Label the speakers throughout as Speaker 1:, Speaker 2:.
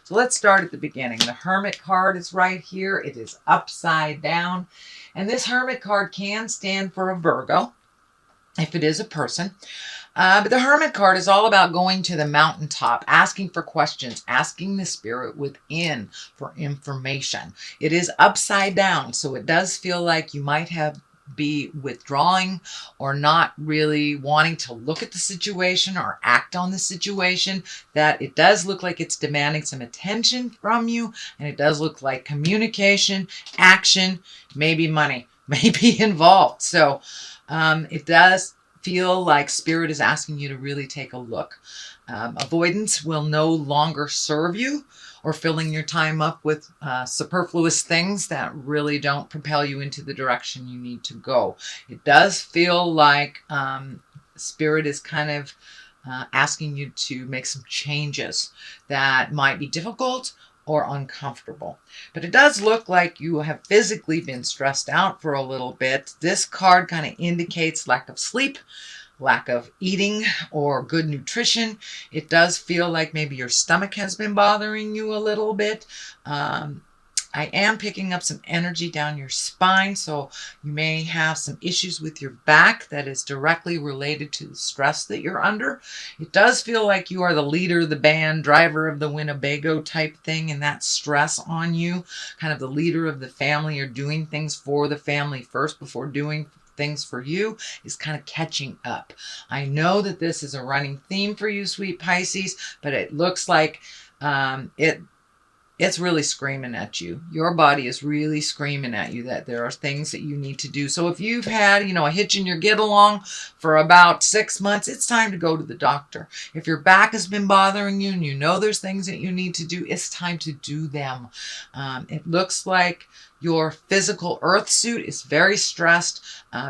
Speaker 1: So let's start at the beginning. The Hermit card is right here. It is upside down. And this Hermit card can stand for a Virgo, if it is a person. But the Hermit card is all about going to the mountaintop, asking for questions, asking the spirit within for information. It is upside down, so it does feel like you might be withdrawing or not really wanting to look at the situation or act on the situation. That it does look like it's demanding some attention from you, and it does look like communication, action, maybe money may be involved. So it does feel like spirit is asking you to really take a look. Avoidance will no longer serve you, or filling your time up with superfluous things that really don't propel you into the direction you need to go. It does feel like spirit is kind of asking you to make some changes that might be difficult or uncomfortable. But it does look like you have physically been stressed out for a little bit. This card kind of indicates lack of sleep, lack of eating, or good nutrition. It does feel like maybe your stomach has been bothering you a little bit. I am picking up some energy down your spine, so you may have some issues with your back that is directly related to the stress that you're under. It does feel like you are the leader of the band, driver of the Winnebago type thing, and that stress on you, kind of the leader of the family, or doing things for the family first before doing things for you, is kind of catching up. I know that this is a running theme for you, sweet Pisces, but it looks like it's really screaming at you. Your body is really screaming at you that there are things that you need to do. So if you've had, a hitch in your get along for about 6 months, it's time to go to the doctor. If your back has been bothering you and you know there's things that you need to do, it's time to do them. It looks like your physical earth suit is very stressed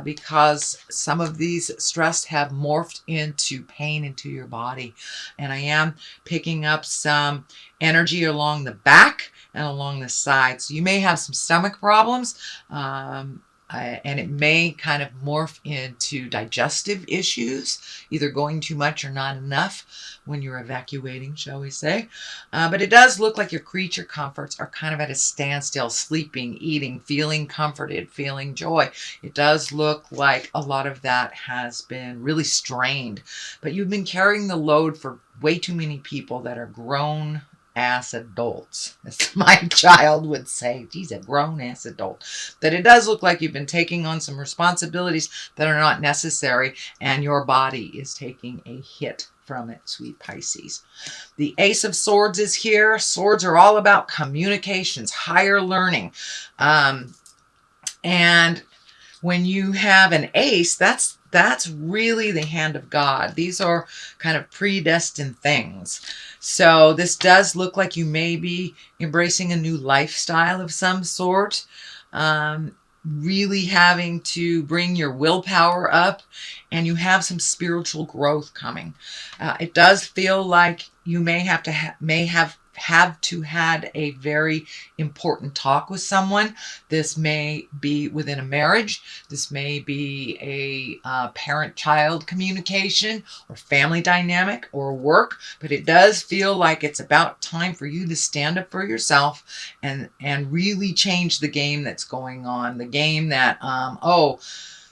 Speaker 1: because some of these stress have morphed into pain into your body. And I am picking up some energy along the back and along the side. So you may have some stomach problems, and it may kind of morph into digestive issues, either going too much or not enough when you're evacuating, shall we say. But it does look like your creature comforts are kind of at a standstill, sleeping, eating, feeling comforted, feeling joy. It does look like a lot of that has been really strained, but you've been carrying the load for way too many people that are grown ass adults, as my child would say. He's a grown ass adult. That it does look like you've been taking on some responsibilities that are not necessary, and your body is taking a hit from it, sweet Pisces. The Ace of Swords is here. Swords are all about communications, higher learning. And when you have an ace, that's really the hand of God. These are kind of predestined things. So this does look like you may be embracing a new lifestyle of some sort. Really having to bring your willpower up, and you have some spiritual growth coming. It does feel like you may have had a very important talk with someone. This may be within a marriage. This may be a parent-child communication or family dynamic or work, but it does feel like it's about time for you to stand up for yourself and really change the game that's going on. The game that,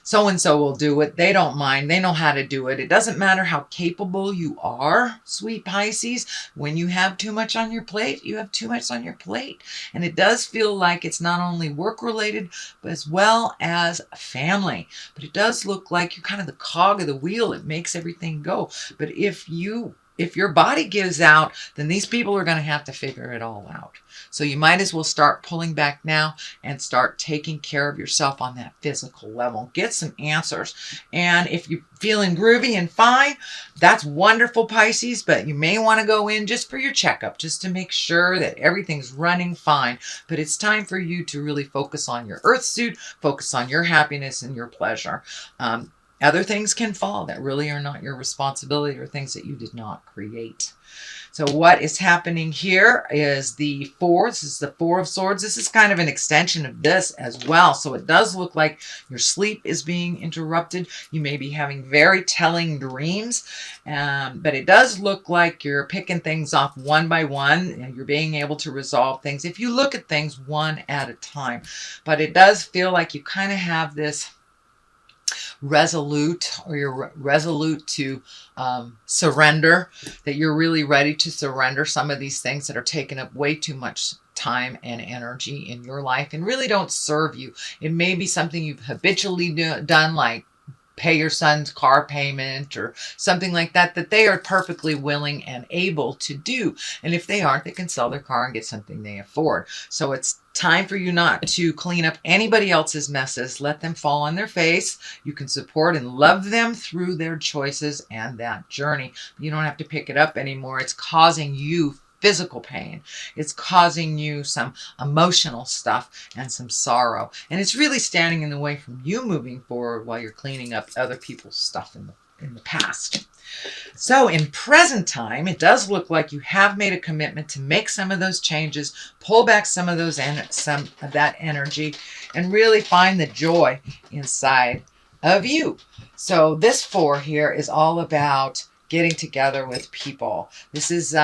Speaker 1: so-and-so will do it. They don't mind. They know how to do it. It doesn't matter how capable you are, sweet Pisces. When you have too much on your plate, you have too much on your plate. And it does feel like it's not only work-related, but as well as family. But it does look like you're kind of the cog of the wheel. It makes everything go. But if your body gives out, then these people are going to have to figure it all out. So you might as well start pulling back now and start taking care of yourself on that physical level. Get some answers. And if you're feeling groovy and fine, that's wonderful, Pisces, but you may want to go in just for your checkup, just to make sure that everything's running fine. But it's time for you to really focus on your earth suit, focus on your happiness and your pleasure. Other things can fall that really are not your responsibility or things that you did not create. So what is happening here is the four. This is the Four of Swords. This is kind of an extension of this as well. So it does look like your sleep is being interrupted. You may be having very telling dreams, but it does look like you're picking things off one by one, and you're being able to resolve things if you look at things one at a time. But it does feel like you kind of have this resolute, or you're resolute to surrender, that you're really ready to surrender some of these things that are taking up way too much time and energy in your life and really don't serve you. It may be something you've habitually done, like pay your son's car payment or something like that, that they are perfectly willing and able to do. And if they aren't, they can sell their car and get something they afford. So it's time for you not to clean up anybody else's messes. Let them fall on their face. You can support and love them through their choices and that journey. You don't have to pick it up anymore. It's causing you physical pain. It's causing you some emotional stuff and some sorrow. And it's really standing in the way from you moving forward while you're cleaning up other people's stuff in the past. So in present time, it does look like you have made a commitment to make some of those changes, pull back some of that energy, and really find the joy inside of you. So this four here is all about getting together with people. This is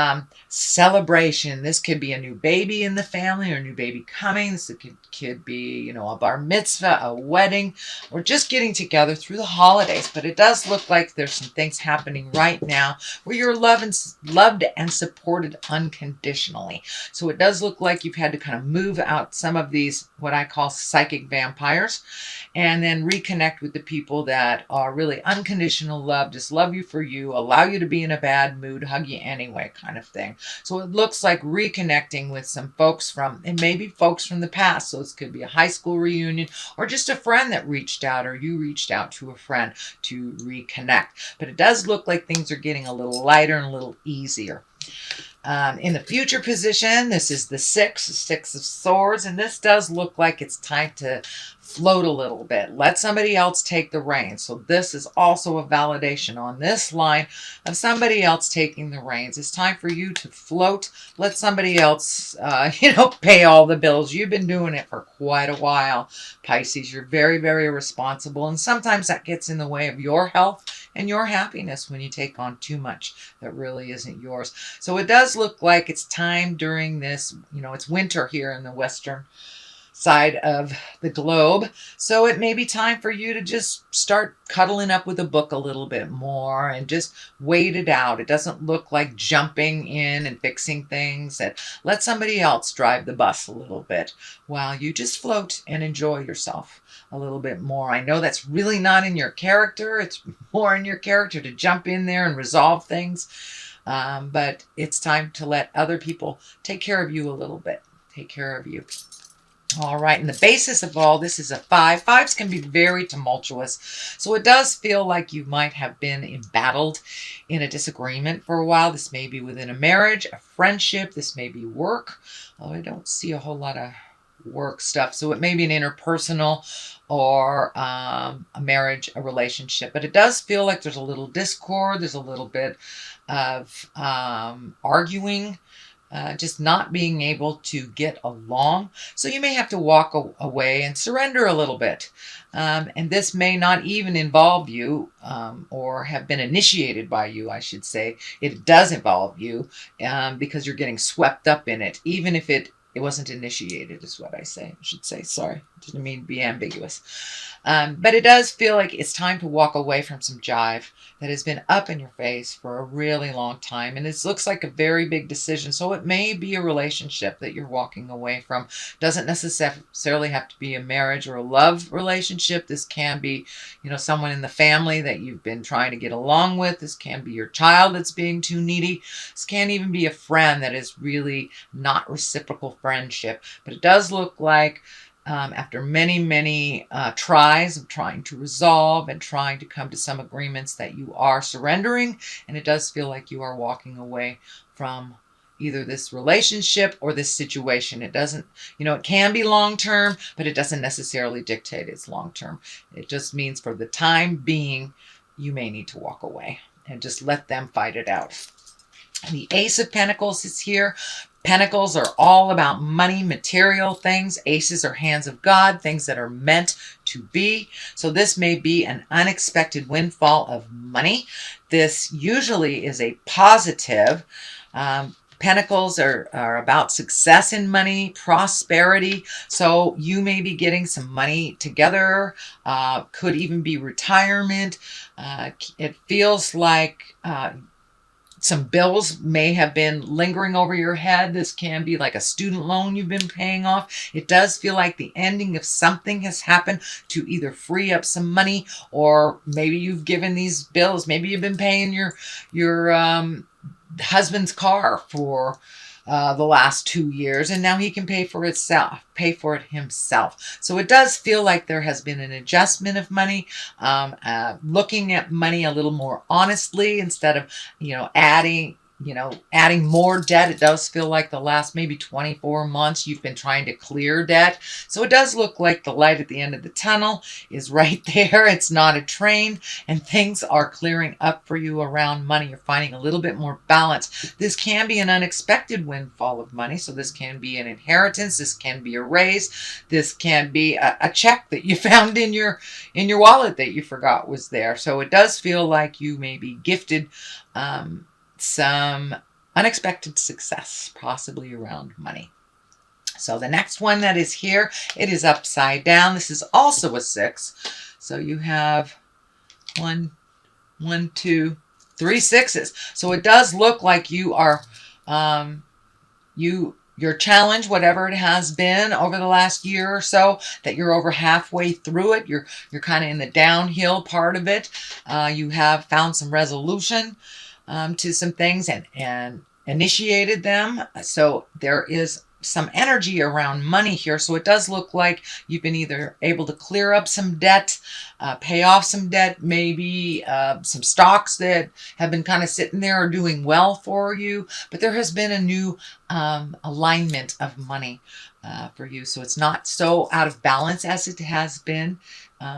Speaker 1: celebration. This could be a new baby in the family or a new baby coming. This could be, a bar mitzvah, a wedding, or just getting together through the holidays. But it does look like there's some things happening right now where you're loved and supported unconditionally. So it does look like you've had to kind of move out some of these, what I call psychic vampires, and then reconnect with the people that are really unconditional love, just love you for you, allow you to be in a bad mood, hug you anyway kind of thing. So it looks like reconnecting with some folks and maybe folks from the past. So this could be a high school reunion or just a friend that reached out, or you reached out to a friend to reconnect. But it does look like things are getting a little lighter and a little easier. In the future position, this is the Six of Swords, and this does look like it's time to float a little bit. Let somebody else take the reins. So this is also a validation on this line of somebody else taking the reins. It's time for you to float. Let somebody else, pay all the bills. You've been doing it for quite a while, Pisces. You're very, very responsible, and sometimes that gets in the way of your health and your happiness when you take on too much that really isn't yours. So it does look like it's time during this, it's winter here in the western side of the globe. So it may be time for you to just start cuddling up with a book a little bit more and just wait it out. It doesn't look like jumping in and fixing things. And let somebody else drive the bus a little bit while you just float and enjoy yourself a little bit more. I know that's really not in your character. It's more in your character to jump in there and resolve things. But it's time to let other people take care of you a little bit. Take care of you. All right, and the basis of all this is a 5. 5s can be very tumultuous. So it does feel like you might have been embattled in a disagreement for a while. This may be within a marriage, a friendship. This may be work. Oh, I don't see a whole lot of work stuff. So it may be an interpersonal or a marriage, a relationship. But it does feel like there's a little discord. There's a little bit of arguing. Just not being able to get along. So you may have to walk away and surrender a little bit. And this may not even involve you or have been initiated by you, I should say. It does involve you because you're getting swept up in it, even if it wasn't initiated, is what I should say. Sorry, didn't mean to be ambiguous. But it does feel like it's time to walk away from some jive that has been up in your face for a really long time. And it looks like a very big decision. So it may be a relationship that you're walking away from. Doesn't necessarily have to be a marriage or a love relationship. This can be, someone in the family that you've been trying to get along with. This can be your child that's being too needy. This can even be a friend that is really not reciprocal friendship. But it does look like after many, many tries of trying to resolve and trying to come to some agreements, that you are surrendering, and it does feel like you are walking away from either this relationship or this situation. It doesn't, it can be long-term, but it doesn't necessarily dictate it's long-term. It just means for the time being, you may need to walk away and just let them fight it out. The Ace of Pentacles is here. Pentacles are all about money, material things. Aces are hands of God, things that are meant to be. So this may be an unexpected windfall of money. This usually is a positive. Pentacles are about success in money, prosperity. So you may be getting some money together. Could even be retirement. It feels like some bills may have been lingering over your head. This can be like a student loan you've been paying off. It does feel like the ending of something has happened to either free up some money, or maybe you've given these bills. Maybe you've been paying your husband's car for the last 2 years, and now he can pay for it himself. So it does feel like there has been an adjustment of money, looking at money a little more honestly instead of, adding more debt. It does feel like the last maybe 24 months you've been trying to clear debt. So it does look like the light at the end of the tunnel is right there. It's not a train, and things are clearing up for you around money. You're finding a little bit more balance. This can be an unexpected windfall of money. So this can be an inheritance. This can be a raise. This can be a check that you found in your wallet that you forgot was there. So it does feel like you may be gifted some unexpected success, possibly around money. So the next one that is here, it is upside down. This is also a 6. So you have 1, 2, 3 6s. So it does look like you are, your challenge, whatever it has been over the last year or so, that you're over halfway through it. You're kind of in the downhill part of it. You have found some resolution to some things and initiated them. So there is some energy around money here. So it does look like you've been either able to clear up some debt, pay off some debt, maybe some stocks that have been kind of sitting there or doing well for you. But there has been a new alignment of money for you. So it's not so out of balance as it has been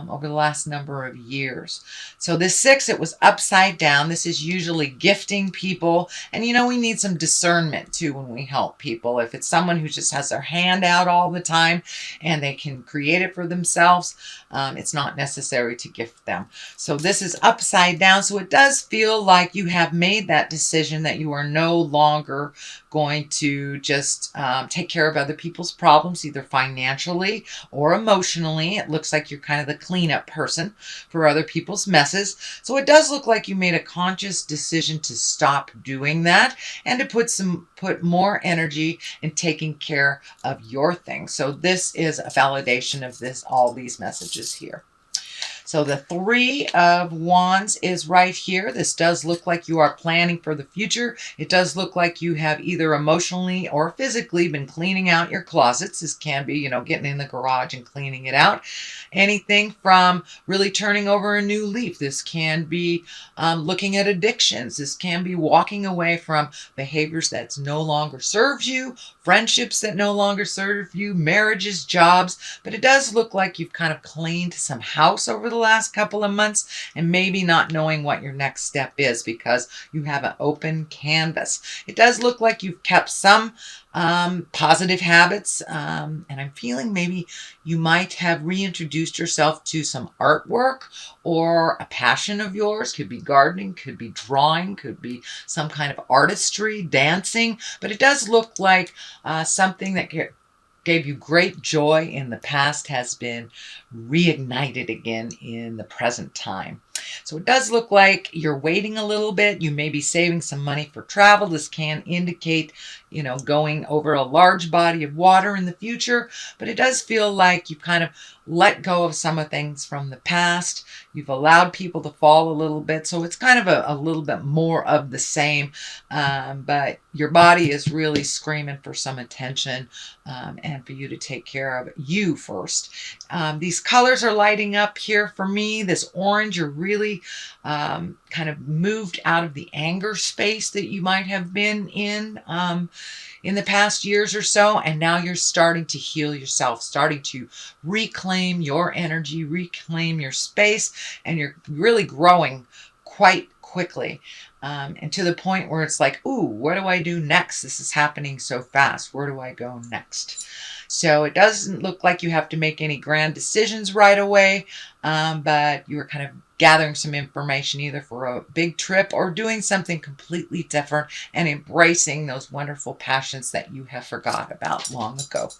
Speaker 1: over the last number of years. So this 6, it was upside down. This is usually gifting people. And we need some discernment too when we help people. If it's someone who just has their hand out all the time and they can create it for themselves, it's not necessary to gift them. So this is upside down. So it does feel like you have made that decision that you are no longer going to just take care of other people's problems, either financially or emotionally. It looks like you're kind of the cleanup person for other people's messes. So it does look like you made a conscious decision to stop doing that and to put more energy in taking care of your things. So this is a validation of all these messages here. So the 3 of Wands is right here. This does look like you are planning for the future. It does look like you have either emotionally or physically been cleaning out your closets. This can be, getting in the garage and cleaning it out. Anything from really turning over a new leaf. This can be looking at addictions. This can be walking away from behaviors that no longer serves you, friendships that no longer serve you, marriages, jobs. But it does look like you've kind of cleaned some house over the last couple of months and maybe not knowing what your next step is because you have an open canvas. It does look like you've kept some positive habits, and I'm feeling maybe you might have reintroduced yourself to some artwork or a passion of yours. Could be gardening, could be drawing, could be some kind of artistry, dancing, but it does look like something that gave you great joy in the past has been reignited again in the present time. So it does look like you're waiting a little bit. You may be saving some money for travel. This can indicate you know, going over a large body of water in the future, but it does feel like you've kind of let go of some of things from the past. You've allowed people to fall a little bit, so it's kind of a little bit more of the same, but your body is really screaming for some attention, and for you to take care of you first. These colors are lighting up here for me. This orange, you're really kind of moved out of the anger space that you might have been in the past years or so, and now you're starting to heal yourself, starting to reclaim your energy, reclaim your space, and you're really growing quite quickly, and to the point where it's like, ooh, what do I do next? This is happening so fast. Where do I go next? So it doesn't look like you have to make any grand decisions right away, but you're kind of gathering some information either for a big trip or doing something completely different and embracing those wonderful passions that you have forgot about long ago.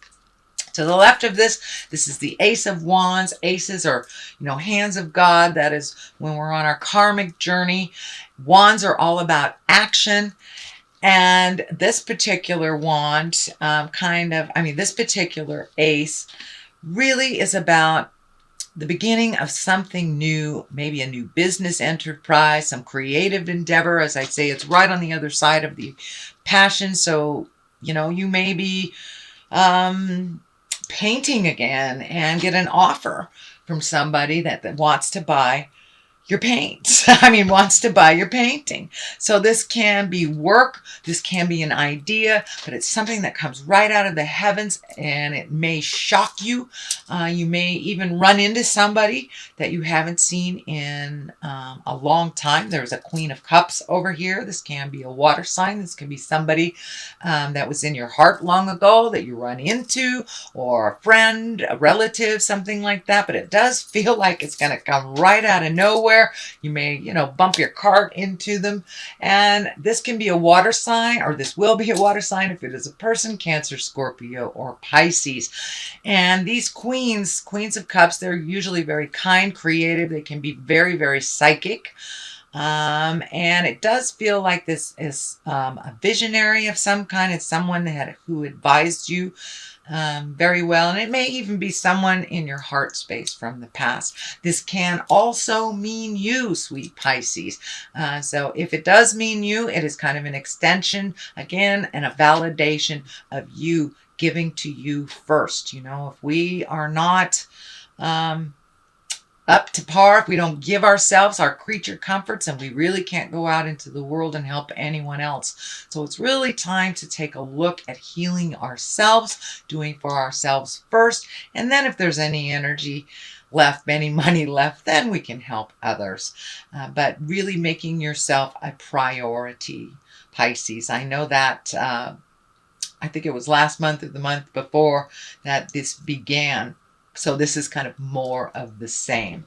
Speaker 1: To the left of this is the Ace of Wands. Aces are, you know, hands of God. That is when we're on our karmic journey. Wands are all about action. And this particular wand, this particular ace really is about the beginning of something new, maybe a new business enterprise, some creative endeavor. As I say, it's right on the other side of the passion. So, you know, you may be painting again and get an offer from somebody that wants to buy your paints. Wants to buy your painting. So this can be work, this can be an idea, but it's something that comes right out of the heavens, and it may shock you. You may even run into somebody that you haven't seen in a long time. There's a Queen of Cups over here. This can be a water sign. This can be somebody that was in your heart long ago that you run into, or a friend, a relative, something like that. But it does feel like it's going to come right out of nowhere. You may, bump your cart into them. And this can be a water sign, or this will be a water sign if it is a person, Cancer, Scorpio, or Pisces. And these queens of cups, they're usually very kind, creative. They can be very, very psychic. And it does feel like this is a visionary of some kind. It's someone who advised you very well. And it may even be someone in your heart space from the past. This can also mean you, sweet Pisces. So if it does mean you, it is kind of an extension, again, and a validation of you giving to you first. If we are not up to par, if we don't give ourselves our creature comforts, and we really can't go out into the world and help anyone else. So it's really time to take a look at healing ourselves, doing for ourselves first, and then if there's any energy left, any money left, then we can help others. But really making yourself a priority, Pisces. I know that I think it was last month or the month before that this began. So this is kind of more of the same.